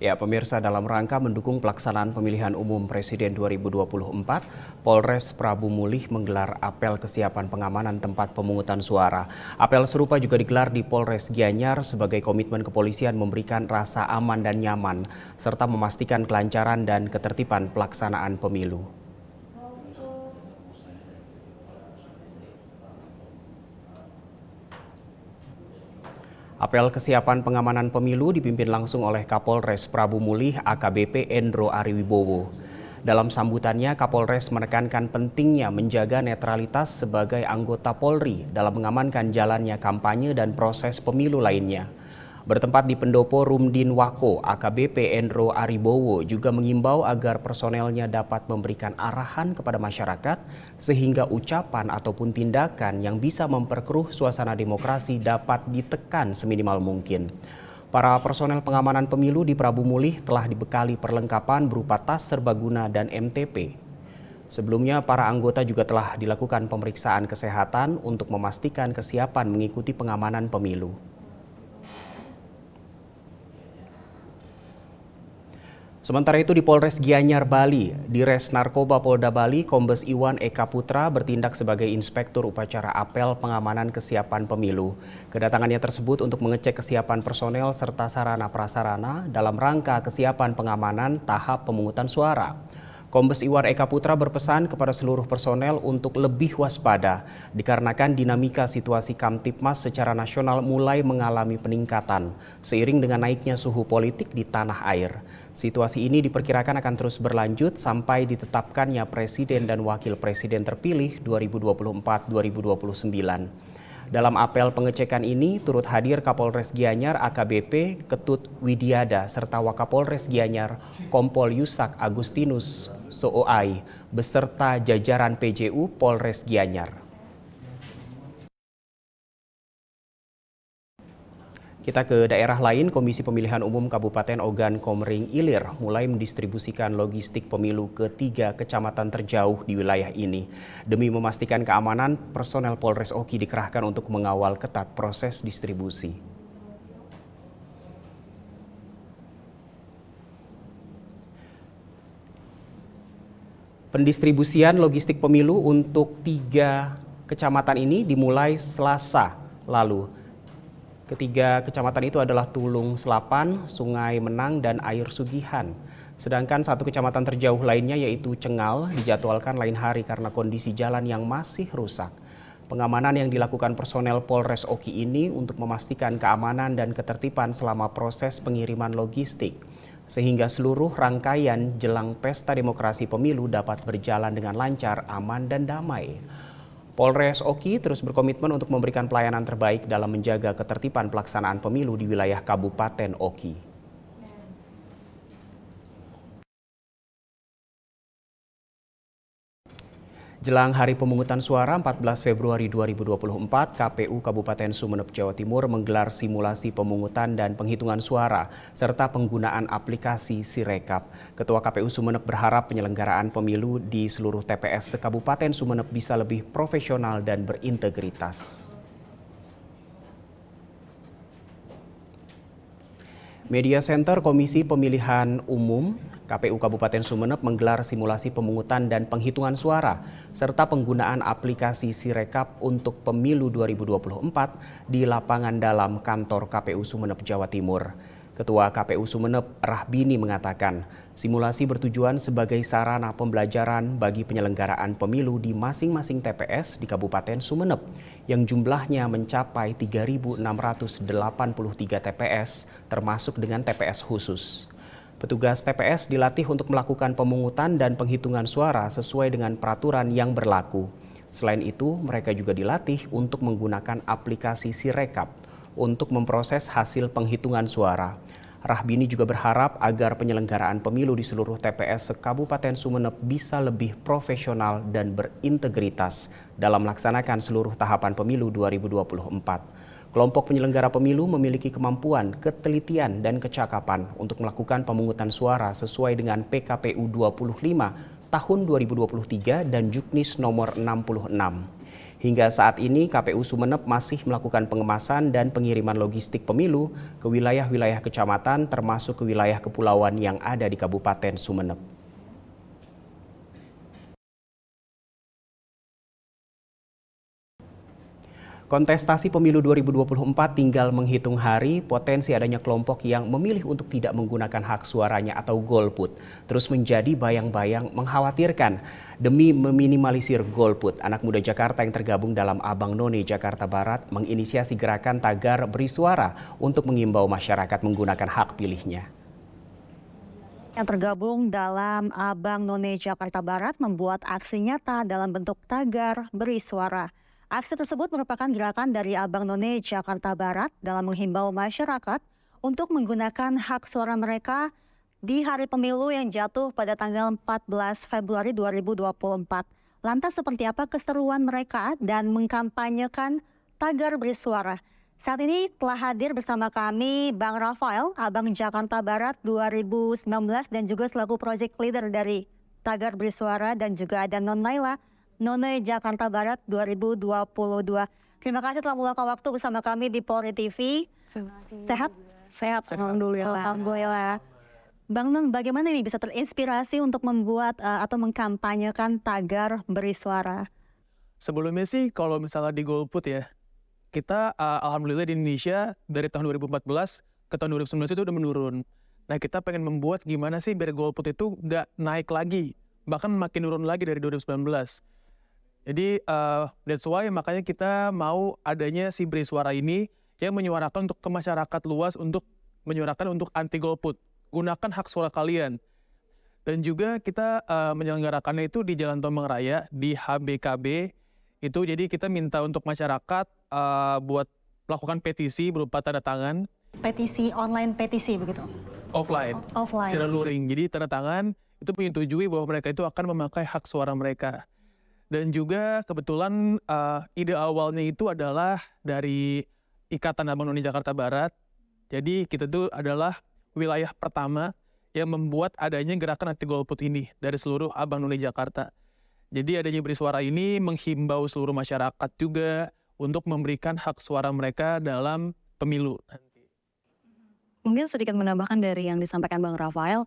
Ya, pemirsa, dalam rangka mendukung pelaksanaan pemilihan umum Presiden 2024, Polres Prabu Mulih menggelar apel kesiapan pengamanan tempat pemungutan suara. Apel serupa juga digelar di Polres Gianyar sebagai komitmen kepolisian memberikan rasa aman dan nyaman, serta memastikan kelancaran dan ketertiban pelaksanaan pemilu. Apel kesiapan pengamanan pemilu dipimpin langsung oleh Kapolres Prabu Mulih AKBP Endro Ariwibowo. Dalam sambutannya, Kapolres menekankan pentingnya menjaga netralitas sebagai anggota Polri dalam mengamankan jalannya kampanye dan proses pemilu lainnya. Bertempat di Pendopo Rumdin Wako, AKBP Endro Ariwibowo juga mengimbau agar personelnya dapat memberikan arahan kepada masyarakat sehingga ucapan ataupun tindakan yang bisa memperkeruh suasana demokrasi dapat ditekan seminimal mungkin. Para personel pengamanan pemilu di Prabu Mulih telah dibekali perlengkapan berupa tas serbaguna dan MTP. Sebelumnya, para anggota juga telah dilakukan pemeriksaan kesehatan untuk memastikan kesiapan mengikuti pengamanan pemilu. Sementara itu di Polres Gianyar, Bali, Dires Narkoba Polda Bali, Kombes Iwan Eka Putra bertindak sebagai inspektur upacara apel pengamanan kesiapan pemilu. Kedatangannya tersebut untuk mengecek kesiapan personel serta sarana prasarana dalam rangka kesiapan pengamanan tahap pemungutan suara. Kombes Iwan Eka Putra berpesan kepada seluruh personel untuk lebih waspada dikarenakan dinamika situasi Kamtipmas secara nasional mulai mengalami peningkatan seiring dengan naiknya suhu politik di tanah air. Situasi ini diperkirakan akan terus berlanjut sampai ditetapkannya Presiden dan Wakil Presiden terpilih 2024-2029. Dalam apel pengecekan ini turut hadir Kapolres Gianyar AKBP Ketut Widiada serta Wakapolres Gianyar Kompol Yusak Agustinus Sooai beserta jajaran PJU Polres Gianyar. Kita ke daerah lain, Komisi Pemilihan Umum Kabupaten Ogan Komering Ilir mulai mendistribusikan logistik pemilu ke 3 kecamatan terjauh di wilayah ini. Demi memastikan keamanan, personel Polres Oki dikerahkan untuk mengawal ketat proses distribusi. Pendistribusian logistik pemilu untuk 3 kecamatan ini dimulai Selasa lalu. Ketiga kecamatan itu adalah Tulung Selapan, Sungai Menang, dan Air Sugihan. Sedangkan 1 kecamatan terjauh lainnya yaitu Cengal dijadwalkan lain hari karena kondisi jalan yang masih rusak. Pengamanan yang dilakukan personel Polres Oki ini untuk memastikan keamanan dan ketertiban selama proses pengiriman logistik, sehingga seluruh rangkaian jelang pesta demokrasi pemilu dapat berjalan dengan lancar, aman, dan damai. Polres Oki terus berkomitmen untuk memberikan pelayanan terbaik dalam menjaga ketertiban pelaksanaan pemilu di wilayah Kabupaten Oki. Jelang hari pemungutan suara 14 Februari 2024, KPU Kabupaten Sumeneb, Jawa Timur menggelar simulasi pemungutan dan penghitungan suara serta penggunaan aplikasi Sirekap. Ketua KPU Sumeneb berharap penyelenggaraan pemilu di seluruh TPS se-Kabupaten Sumeneb bisa lebih profesional dan berintegritas. Media Center Komisi Pemilihan Umum KPU Kabupaten Sumeneb menggelar simulasi pemungutan dan penghitungan suara serta penggunaan aplikasi Sirekap untuk pemilu 2024 di lapangan dalam kantor KPU Sumeneb, Jawa Timur. Ketua KPU Sumeneb Rahbini mengatakan, simulasi bertujuan sebagai sarana pembelajaran bagi penyelenggaraan pemilu di masing-masing TPS di Kabupaten Sumeneb yang jumlahnya mencapai 3.683 TPS termasuk dengan TPS khusus. Petugas TPS dilatih untuk melakukan pemungutan dan penghitungan suara sesuai dengan peraturan yang berlaku. Selain itu, mereka juga dilatih untuk menggunakan aplikasi Sirekap untuk memproses hasil penghitungan suara. Rahbini juga berharap agar penyelenggaraan pemilu di seluruh TPS se-Kabupaten Sumeneb bisa lebih profesional dan berintegritas dalam melaksanakan seluruh tahapan pemilu 2024. Kelompok penyelenggara pemilu memiliki kemampuan, ketelitian, dan kecakapan untuk melakukan pemungutan suara sesuai dengan PKPU 25 tahun 2023 dan Juknis nomor 66. Hingga saat ini KPU Sumeneb masih melakukan pengemasan dan pengiriman logistik pemilu ke wilayah-wilayah kecamatan termasuk ke wilayah kepulauan yang ada di Kabupaten Sumeneb. Kontestasi pemilu 2024 tinggal menghitung hari, potensi adanya kelompok yang memilih untuk tidak menggunakan hak suaranya atau golput terus menjadi bayang-bayang mengkhawatirkan. Demi meminimalisir golput, anak muda Jakarta yang tergabung dalam Abang None Jakarta Barat menginisiasi gerakan tagar beri suara untuk mengimbau masyarakat menggunakan hak pilihnya. Yang tergabung dalam Abang None Jakarta Barat membuat aksi nyata dalam bentuk tagar beri suara. Aksi tersebut merupakan gerakan dari Abang None Jakarta Barat dalam menghimbau masyarakat untuk menggunakan hak suara mereka di hari pemilu yang jatuh pada tanggal 14 Februari 2024. Lantas seperti apa keseruan mereka dan mengkampanyekan tagar beri suara? Saat ini telah hadir bersama kami Bang Rafael, Abang Jakarta Barat 2019 dan juga selaku project leader dari tagar beri suara, dan juga ada Non Naila, None Jakarta Barat 2022. Terima kasih telah meluangkan waktu bersama kami di Polri TV. Sehat? Sehat, alhamdulillah. Alhamdulillah. Bang Non, bagaimana ini bisa terinspirasi untuk membuat atau mengkampanyekan tagar beri suara? Sebelumnya sih kalau misalnya di golput ya, kita alhamdulillah di Indonesia dari tahun 2014 ke tahun 2019 itu udah menurun. Nah kita pengen membuat gimana sih biar golput itu nggak naik lagi, bahkan makin turun lagi dari 2019. Jadi that's why makanya kita mau adanya si beri suara ini yang menyuarakan untuk ke masyarakat luas untuk menyuarakan untuk anti golput. Gunakan hak suara kalian. Dan juga kita menyelenggarakannya itu di Jalan Tomang Raya di HBKB. Itu jadi kita minta untuk masyarakat buat melakukan petisi berupa tanda tangan. Petisi online, petisi begitu? Offline. Secara luring. Jadi tanda tangan itu menyetujui bahwa mereka itu akan memakai hak suara mereka. Dan juga kebetulan ide awalnya itu adalah dari Ikatan Abang None Jakarta Barat. Jadi kita itu adalah wilayah pertama yang membuat adanya gerakan anti golput ini dari seluruh Abang None Jakarta. Jadi adanya beri suara ini menghimbau seluruh masyarakat juga untuk memberikan hak suara mereka dalam pemilu nanti. Mungkin sedikit menambahkan dari yang disampaikan Bang Rafael,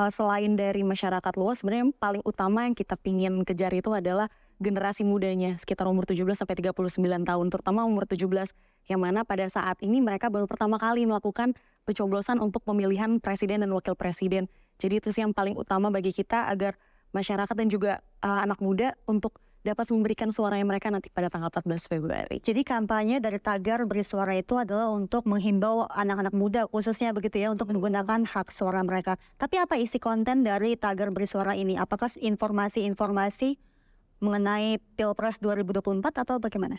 selain dari masyarakat luas, sebenarnya yang paling utama yang kita pingin kejar itu adalah generasi mudanya, sekitar umur 17 sampai 39 tahun, terutama umur 17, yang mana pada saat ini mereka baru pertama kali melakukan pencoblosan untuk pemilihan presiden dan wakil presiden. Jadi itu sih yang paling utama bagi kita agar masyarakat dan juga anak muda untuk dapat memberikan suaranya mereka nanti pada tanggal 14 Februari. Jadi kampanye dari tagar beri suara itu adalah untuk menghimbau anak-anak muda khususnya begitu ya untuk menggunakan hak suara mereka. Tapi apa isi konten dari tagar beri suara ini? Apakah informasi-informasi mengenai Pilpres 2024 atau bagaimana?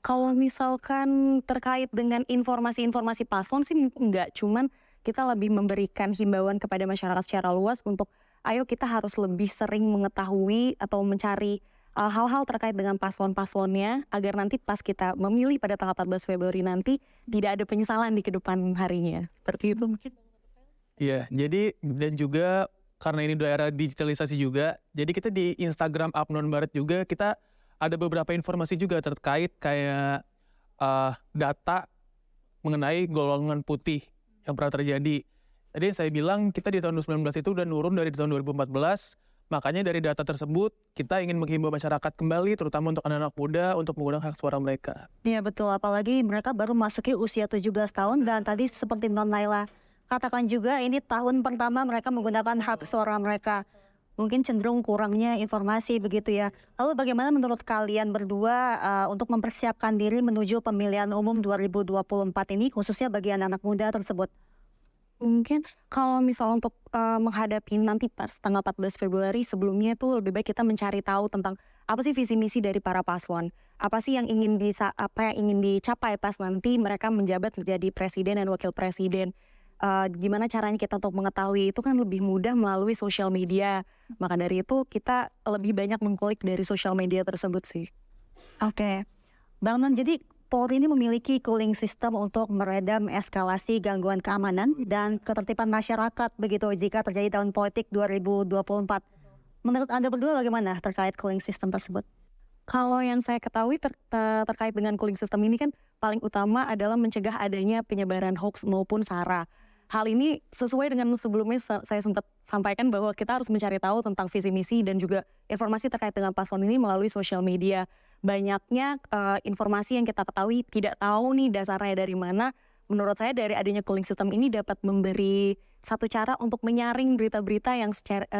Kalau misalkan terkait dengan informasi-informasi paslon sih enggak, cuman kita lebih memberikan himbauan kepada masyarakat secara luas untuk ayo kita harus lebih sering mengetahui atau mencari hal-hal terkait dengan paslon-paslonnya agar nanti pas kita memilih pada tanggal 14 Februari nanti tidak ada penyesalan di kedepan harinya. Seperti itu mungkin. Iya, jadi dan juga karena ini daerah digitalisasi juga, jadi kita di Instagram Abang Barat juga kita ada beberapa informasi juga terkait kayak data mengenai golongan putih yang pernah terjadi. Jadi saya bilang kita di tahun 2019 itu udah nurun dari tahun 2014, makanya dari data tersebut kita ingin menghimbau masyarakat kembali, terutama untuk anak-anak muda untuk menggunakan hak suara mereka. Iya betul, apalagi mereka baru masuki usia 17 tahun dan tadi seperti Non Naila katakan juga ini tahun pertama mereka menggunakan hak suara mereka. Mungkin cenderung kurangnya informasi begitu ya. Lalu bagaimana menurut kalian berdua untuk mempersiapkan diri menuju pemilihan umum 2024 ini khususnya bagi anak-anak muda tersebut? Mungkin kalau misal untuk menghadapi nanti pas tanggal 14 Februari sebelumnya itu lebih baik kita mencari tahu tentang apa sih visi misi dari para paslon. Apa sih yang ingin dicapai pas nanti mereka menjabat menjadi presiden dan wakil presiden. Gimana caranya kita untuk mengetahui itu kan lebih mudah melalui sosial media. Maka dari itu kita lebih banyak mengklik dari sosial media tersebut sih. Oke. Bang Non, jadi Polri ini memiliki cooling system untuk meredam eskalasi gangguan keamanan dan ketertiban masyarakat begitu jika terjadi tahun politik 2024. Menurut Anda berdua bagaimana terkait cooling system tersebut? Kalau yang saya ketahui terkait dengan cooling system ini kan paling utama adalah mencegah adanya penyebaran hoax maupun SARA. Hal ini sesuai dengan sebelumnya saya sempat sampaikan bahwa kita harus mencari tahu tentang visi misi dan juga informasi terkait dengan paslon ini melalui sosial media. Banyaknya informasi yang kita ketahui tidak tahu nih dasarnya dari mana. Menurut saya dari adanya cooling system ini dapat memberi satu cara untuk menyaring berita-berita yang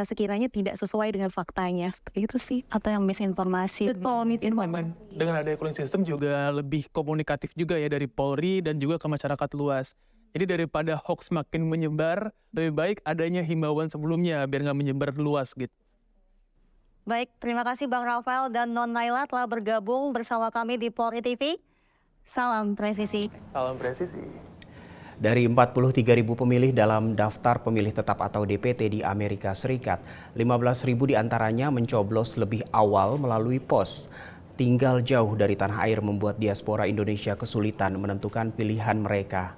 sekiranya tidak sesuai dengan faktanya. Seperti itu sih. Atau yang misinformasi. Betul, misinformasi. Dengan adanya cooling system juga lebih komunikatif juga ya dari Polri dan juga ke masyarakat luas. Jadi daripada hoax makin menyebar, lebih baik adanya himbauan sebelumnya biar nggak menyebar luas gitu. Baik, terima kasih Bang Rafael dan Non Naila telah bergabung bersama kami di Polri TV. Salam presisi. Salam presisi. Dari 43.000 pemilih dalam daftar pemilih tetap atau DPT di Amerika Serikat, 15.000 diantaranya mencoblos lebih awal melalui pos. Tinggal jauh dari tanah air membuat diaspora Indonesia kesulitan menentukan pilihan mereka.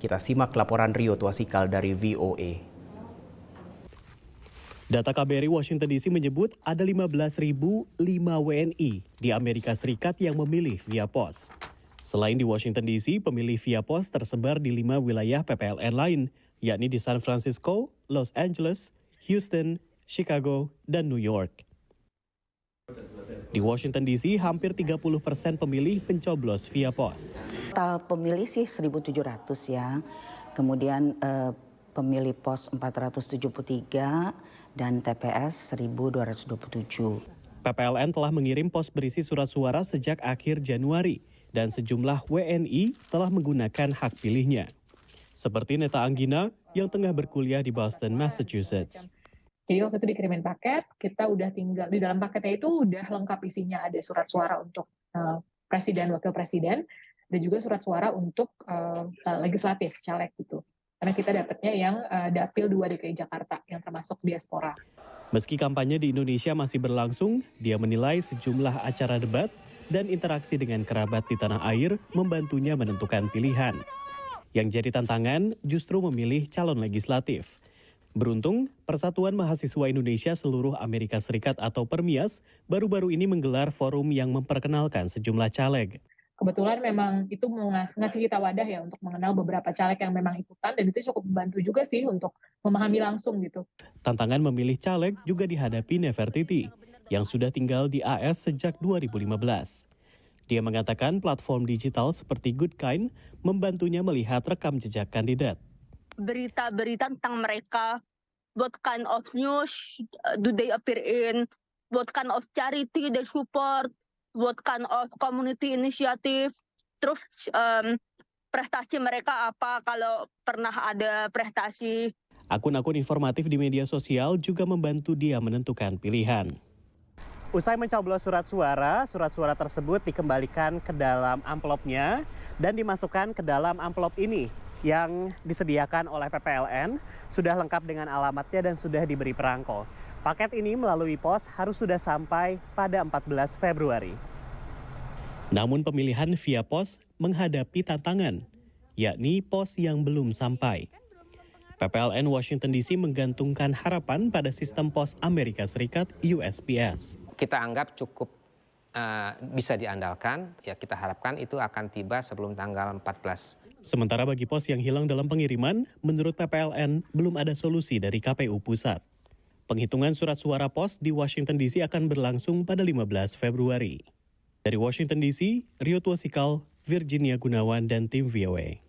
Kita simak laporan Rio Tuasikal dari VOA. Data KBRI Washington DC menyebut ada 15.005 WNI di Amerika Serikat yang memilih via pos. Selain di Washington DC, pemilih via pos tersebar di 5 wilayah PPLN lain, yakni di San Francisco, Los Angeles, Houston, Chicago, dan New York. Di Washington DC, hampir 30% pemilih pencoblos via pos. Total pemilih sih 1.700 ya, kemudian pemilih pos 473 dan TPS 1.227. PPLN telah mengirim pos berisi surat suara sejak akhir Januari dan sejumlah WNI telah menggunakan hak pilihnya. Seperti Neta Anggina yang tengah berkuliah di Boston, Massachusetts. Jadi waktu itu dikirimin paket, kita udah tinggal, di dalam paketnya itu udah lengkap isinya, ada surat suara untuk presiden, wakil presiden, dan juga surat suara untuk legislatif, caleg gitu. Karena kita dapatnya yang Dapil 2 DKI Jakarta, yang termasuk diaspora. Meski kampanye di Indonesia masih berlangsung, dia menilai sejumlah acara debat dan interaksi dengan kerabat di tanah air membantunya menentukan pilihan. Yang jadi tantangan justru memilih calon legislatif. Beruntung, Persatuan Mahasiswa Indonesia Seluruh Amerika Serikat atau Permias baru-baru ini menggelar forum yang memperkenalkan sejumlah caleg. Kebetulan memang itu ngasih kita wadah ya untuk mengenal beberapa caleg yang memang ikutan, dan itu cukup membantu juga sih untuk memahami langsung gitu. Tantangan memilih caleg juga dihadapi Nefertiti yang sudah tinggal di AS sejak 2015. Dia mengatakan platform digital seperti Goodkind membantunya melihat rekam jejak kandidat. Berita-berita tentang mereka, what kind of news do they appear in, what kind of charity they support, what kind of community initiative, terus prestasi mereka apa kalau pernah ada prestasi. Akun-akun informatif di media sosial juga membantu dia menentukan pilihan. Usai mencoblos surat suara tersebut dikembalikan ke dalam amplopnya dan dimasukkan ke dalam amplop ini yang disediakan oleh PPLN, sudah lengkap dengan alamatnya dan sudah diberi perangko. Paket ini melalui pos harus sudah sampai pada 14 Februari. Namun pemilihan via pos menghadapi tantangan, yakni pos yang belum sampai. PPLN Washington DC menggantungkan harapan pada sistem pos Amerika Serikat USPS. Kita anggap cukup bisa diandalkan, ya kita harapkan itu akan tiba sebelum tanggal 14. Sementara bagi pos yang hilang dalam pengiriman, menurut PPLN belum ada solusi dari KPU Pusat. Penghitungan surat suara pos di Washington DC akan berlangsung pada 15 Februari. Dari Washington DC, Rio Tuasikal, Virginia Gunawan, dan tim VOA.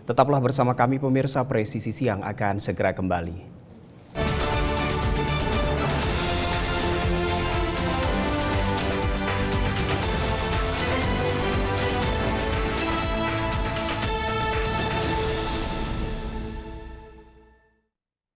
Tetaplah bersama kami pemirsa, Presisi Siang akan segera kembali.